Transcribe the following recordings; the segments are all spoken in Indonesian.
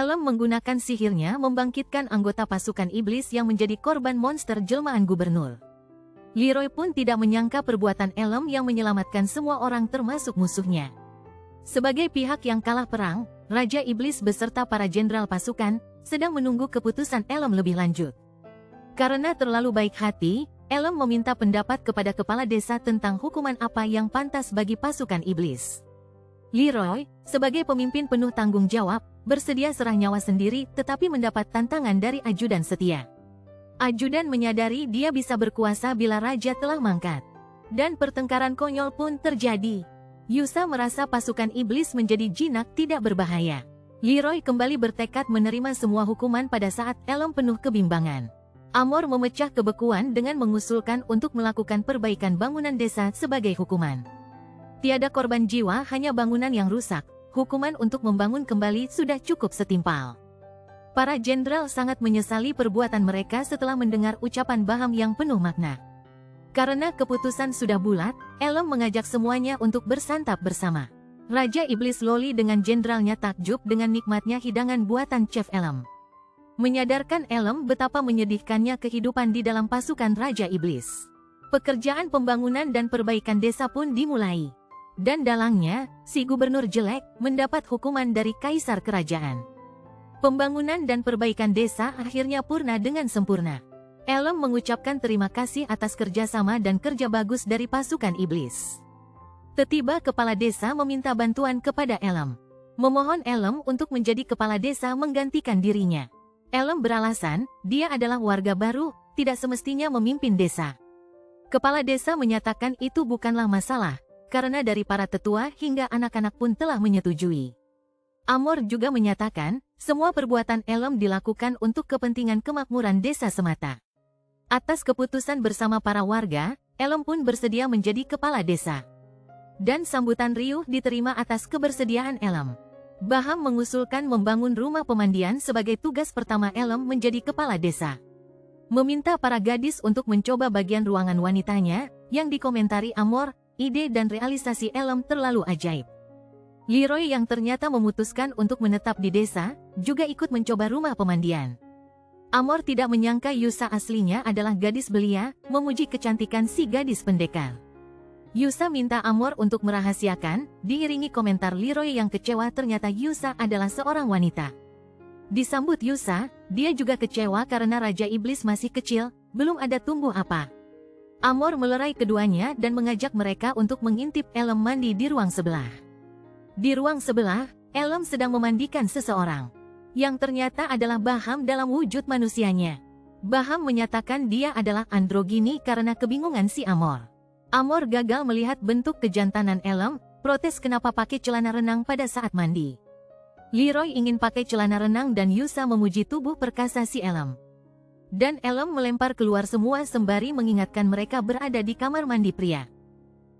Elem menggunakan sihirnya membangkitkan anggota pasukan iblis yang menjadi korban monster jelmaan gubernur. Leroy pun tidak menyangka perbuatan Elem yang menyelamatkan semua orang termasuk musuhnya. Sebagai pihak yang kalah perang, Raja Iblis beserta para jenderal pasukan sedang menunggu keputusan Elem lebih lanjut. Karena terlalu baik hati, Elem meminta pendapat kepada kepala desa tentang hukuman apa yang pantas bagi pasukan iblis. Leroy, sebagai pemimpin penuh tanggung jawab, bersedia serah nyawa sendiri tetapi mendapat tantangan dari ajudan setia. Ajudan menyadari dia bisa berkuasa bila raja telah mangkat. Dan pertengkaran konyol pun terjadi. Yusa merasa pasukan iblis menjadi jinak tidak berbahaya. Leroy kembali bertekad menerima semua hukuman pada saat Elem penuh kebimbangan. Amor memecah kebekuan dengan mengusulkan untuk melakukan perbaikan bangunan desa sebagai hukuman. Tiada korban jiwa, hanya bangunan yang rusak. Hukuman untuk membangun kembali sudah cukup setimpal. Para jenderal sangat menyesali perbuatan mereka setelah mendengar ucapan Baham yang penuh makna. Karena keputusan sudah bulat, Elem mengajak semuanya untuk bersantap bersama. Raja Iblis Loli dengan jenderalnya takjub dengan nikmatnya hidangan buatan Chef Elem. Menyadarkan Elem betapa menyedihkannya kehidupan di dalam pasukan Raja Iblis. Pekerjaan pembangunan dan perbaikan desa pun dimulai. Dan dalangnya, si gubernur jelek mendapat hukuman dari kaisar kerajaan. Pembangunan dan perbaikan desa akhirnya purna dengan sempurna. Elem mengucapkan terima kasih atas kerjasama dan kerja bagus dari pasukan iblis. Tiba-tiba kepala desa meminta bantuan kepada Elem. Memohon Elem untuk menjadi kepala desa menggantikan dirinya. Elem beralasan, dia adalah warga baru, tidak semestinya memimpin desa. Kepala desa menyatakan itu bukanlah masalah, karena dari para tetua hingga anak-anak pun telah menyetujui. Amor juga menyatakan, semua perbuatan Elem dilakukan untuk kepentingan kemakmuran desa semata. Atas keputusan bersama para warga, Elem pun bersedia menjadi kepala desa. Dan sambutan riuh diterima atas kebersediaan Elem. Baham mengusulkan membangun rumah pemandian sebagai tugas pertama Elem menjadi kepala desa. Meminta para gadis untuk mencoba bagian ruangan wanitanya, yang dikomentari Amor, ide dan realisasi Elem terlalu ajaib. Leroy yang ternyata memutuskan untuk menetap di desa, juga ikut mencoba rumah pemandian. Amor tidak menyangka Yusa aslinya adalah gadis belia, memuji kecantikan si gadis pendekar. Yusa minta Amor untuk merahasiakan, diiringi komentar Leroy yang kecewa ternyata Yusa adalah seorang wanita. Disambut Yusa, dia juga kecewa karena Raja Iblis masih kecil, belum ada tumbuh apa. Amor melerai keduanya dan mengajak mereka untuk mengintip Elem mandi di ruang sebelah. Di ruang sebelah, Elem sedang memandikan seseorang. Yang ternyata adalah Baham dalam wujud manusianya. Baham menyatakan dia adalah androgini karena kebingungan si Amor. Amor gagal melihat bentuk kejantanan Elem, protes kenapa pakai celana renang pada saat mandi. Leroy ingin pakai celana renang dan Yusa memuji tubuh perkasa si Elem. Dan Elem melempar keluar semua sembari mengingatkan mereka berada di kamar mandi pria.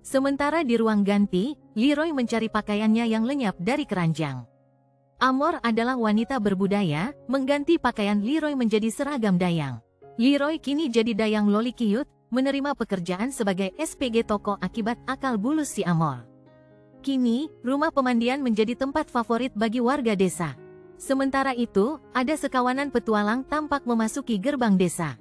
Sementara di ruang ganti, Leroy mencari pakaiannya yang lenyap dari keranjang. Amor adalah wanita berbudaya, mengganti pakaian Leroy menjadi seragam dayang. Leroy kini jadi dayang loli cute, menerima pekerjaan sebagai SPG toko akibat akal bulus si Amor. Kini, rumah pemandian menjadi tempat favorit bagi warga desa. Sementara itu, ada sekawanan petualang tampak memasuki gerbang desa.